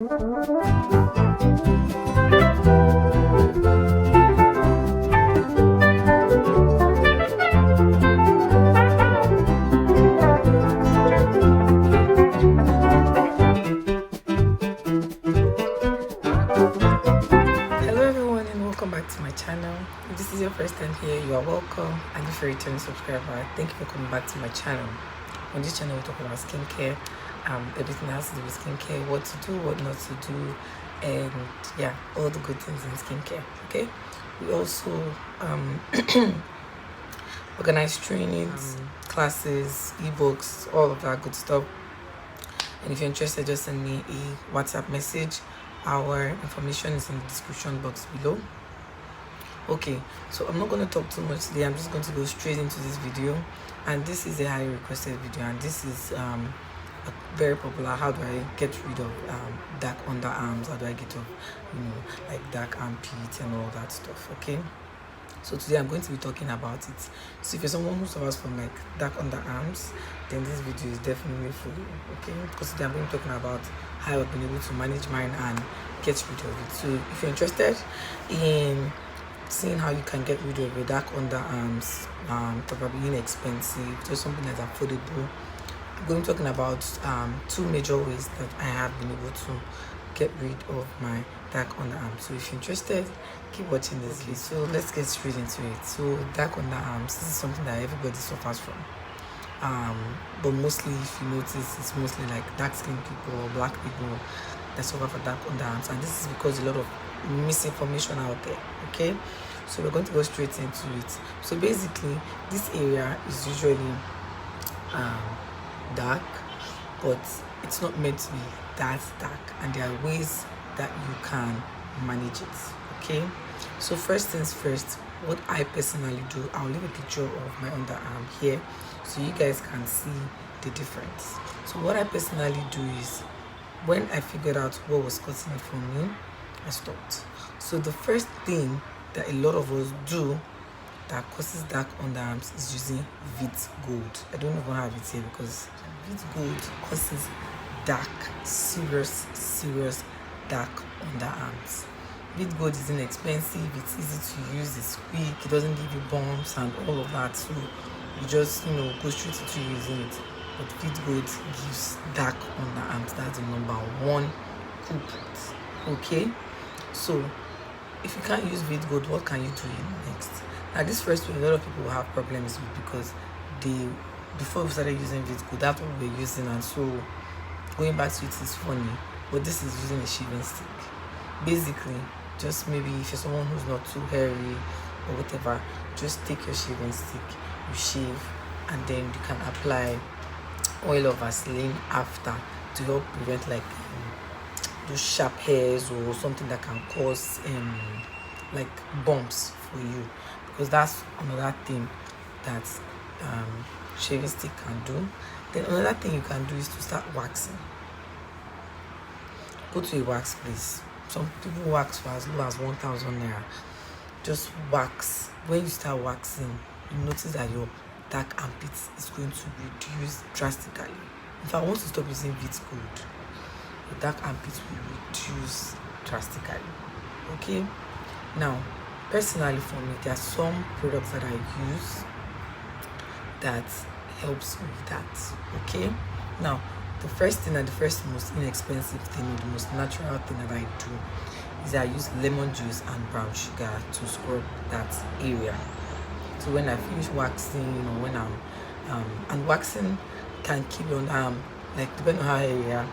everyone and welcome back to my channel. If this is your first time here, you are welcome, and if you're a returning subscriber, thank you for coming back to my channel. On this channel we talk about skincare, everything that has to do with skincare, what to do, what not to do, and yeah, all the good things in skincare. Okay, we also organize trainings, classes, ebooks, all of that good stuff. And if you're interested, just send me a WhatsApp message. Our information is in the description box below. Okay, so I'm not going to talk too much today. I'm just going to go straight into this video, and this is a highly requested video, and this is a very popular. How do I get rid of dark underarms? How do I get rid of like dark armpits and all that stuff? Okay, so today I'm going to be talking about it. So if you're someone who suffers from like dark underarms, then this video is definitely for you. Okay, because today I'm going to be talking about how I've been able to manage mine and get rid of it. So if you're interested in seeing how you can get rid of your dark underarms, probably inexpensive, just something that's affordable, I'm going to be talking about two major ways that I have been able to get rid of my dark underarms. So if you're interested, keep watching this video. So let's get straight into it. So dark underarms, this is something that everybody suffers from, but mostly, if you notice, it's mostly like dark skinned people or black people that suffer from dark underarms, and this is because a lot of misinformation out there. Okay, so we're going to go straight into it. So basically, this area is usually dark, but it's not meant to be that dark, and there are ways that you can manage it. Okay, so first things first, what I personally do, I'll leave a picture of my underarm here so you guys can see the difference. So what I personally do is, when I figured out what was causing it for me, I stopped. So the first thing that a lot of us do that causes dark underarms is using Vit Gold. I don't even have it here because Vit Gold causes dark, serious dark underarms. Vit Gold is inexpensive, it's easy to use, it's quick, it doesn't give you bumps and all of that, so you just go straight into using it. But Vit Gold gives dark underarms. That's the number one culprit. Okay, so if you can't use Vit Gold, what can you do next? Now this first one, a lot of people will have problems with, because before we started using Vit Gold, that's what we were using, and so going back to it is funny, but this is using a shaving stick. Basically, just maybe if you're someone who's not too hairy or whatever, just take your shaving stick, you shave, and then you can apply oil of Vaseline after to help prevent like those sharp hairs or something that can cause like bumps for you, because that's another thing that shaving stick can do. Then another thing you can do is to start waxing. Go to a wax place. Some people wax for as low as 1,000 naira. Just wax. When you start waxing, you notice that your dark armpits is going to reduce drastically. If I want to stop using Vit Gold, your dark armpits will reduce drastically. Okay, now personally for me, there are some products that I use that helps with that. Okay, now the first thing and the first most inexpensive thing, the most natural thing that I do is I use lemon juice and brown sugar to scrub that area. So when I finish waxing, or when I'm and waxing can keep your underarm, like depending on how area,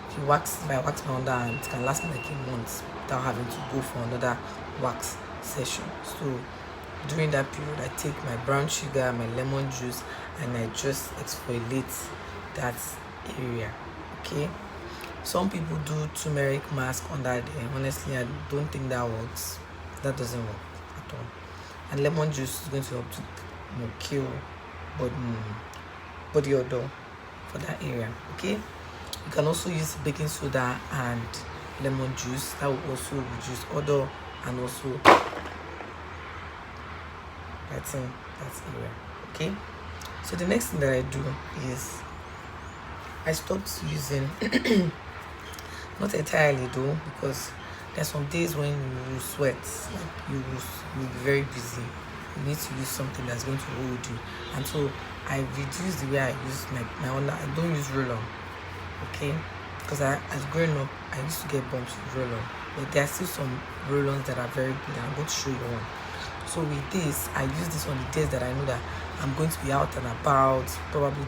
if I wax my underarm, it can last me like a month without having to go for another wax session. So during that period, I take my brown sugar, my lemon juice, and I just exfoliate that area. Okay, some people do turmeric mask under there. Honestly, I don't think that works. That doesn't work at all. And lemon juice is going to help to kill body odor for that area. Okay, you can also use baking soda and lemon juice. That will also reduce odor and also lighten that area. Okay, so the next thing that I do is I stopped using Not entirely though, because there's some days when you sweat, like you'll be very busy. You need to use something that's going to hold you. And so I reduce the way I use my under. I don't use roll-on, okay? Because as growing up, I used to get bumps with roll-on, but there are still some roll-ons that are very good. I'm going to show you one. So with this, I use this on the days that I know that I'm going to be out and about, probably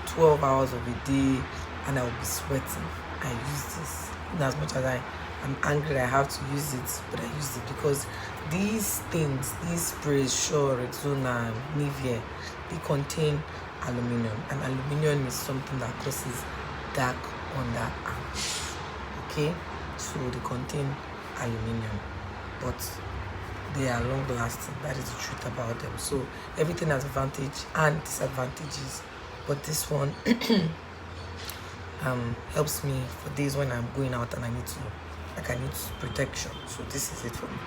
12 hours of a day, and I will be sweating. I use this. In as much as I'm angry I have to use it, but I use it because these things, these sprays, Shaw, Rexona, Nivea, they contain aluminum, and aluminum is something that causes dark underarms. Okay, so they contain aluminum, but they are long lasting. That is the truth about them. So everything has advantage and disadvantages, but this one helps me for days when I'm going out and I need protection. So this is it for me.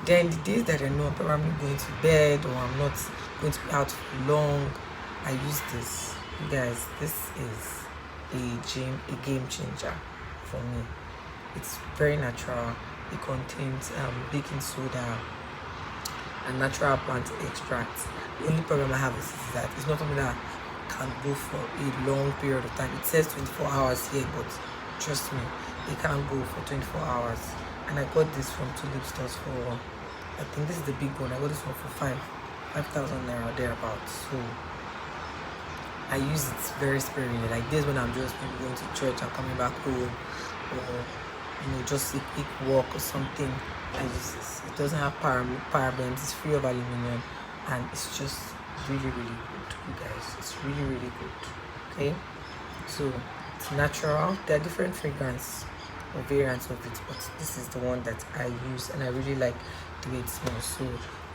Then the days that I know I'm probably going to bed or I'm not going to be out for long, I use this. You guys, this is a game changer for me. It's very natural. It contains baking soda and natural plant extracts. The only problem I have is that it's not something that can go for a long period of time. It says 24 hours here, but trust me, it can't go for 24 hours. And I got this from Tulip stores for, I think this is the big one. I got this one for 5,000 naira thereabouts. So I use it very sparingly. Like days when I'm just maybe going to church and coming back home, or just a quick walk or something, I use this. It doesn't have parabens. It's free of aluminum, and it's just really good, you guys. It's really good. Okay, so it's natural. There are different fragrance or variants of it, but this is the one that I use, and I really like the way it smells. So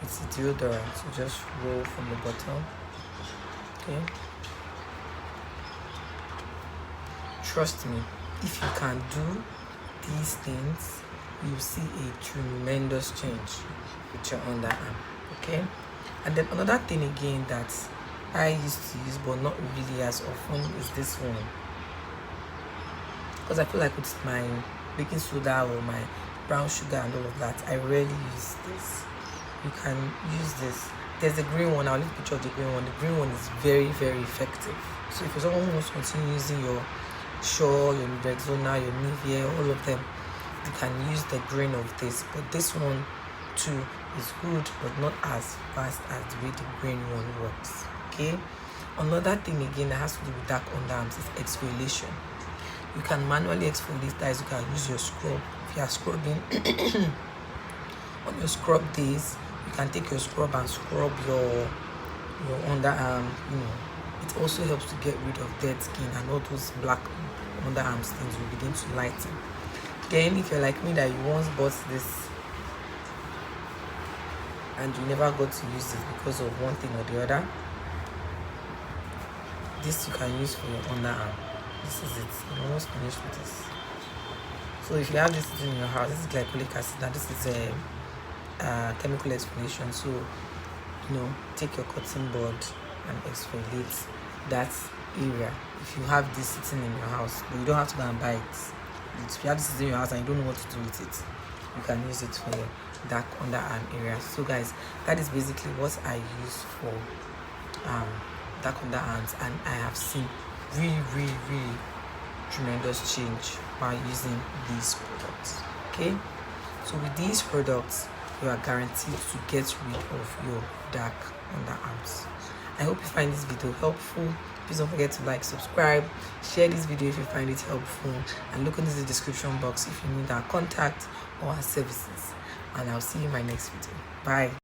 it's a deodorant. So just roll from the bottom. Okay, trust me, if you can do these things, you see a tremendous change with your underarm. Okay, and then another thing again that I used to use but not really as often is this one, because I feel like with my baking soda or my brown sugar and all of that, I rarely use this. You can use this. There's the green one. I'll leave a picture of the green one. The green one is very effective. So if you're someone who wants to continue using your Shaw, your Rexona, your Nivea, all of them, you can use the green of this. But this one too is good, but not as fast as the way the green one works. Okay, another thing again that has to do with dark underarms is exfoliation. You can manually exfoliate, guys. You can use your scrub. If you are scrubbing on your scrub days, you can take your scrub and scrub your underarm. It also helps to get rid of dead skin, and all those black underarms things will begin to lighten. Then if you're like me that you once bought this and you never got to use it because of one thing or the other, this you can use for your underarm. This is it. I'm almost finished with this. So if you have this in your house, this is glycolic acid. Now this is a chemical exfoliation. So take your cotton bud and exfoliate that area. If you have this sitting in your house, but you don't have to go and buy it. If you have this in your house and you don't know what to do with it, you can use it for your dark underarm area. So guys, that is basically what I use for dark underarms, and I have seen really tremendous change while using these products. Okay, so with these products, you are guaranteed to get rid of your dark underarms. I hope you find this video helpful. Please don't forget to like, subscribe, share this video if you find it helpful, and look into the description box if you need our contact or our services. And I'll see you in my next video. Bye.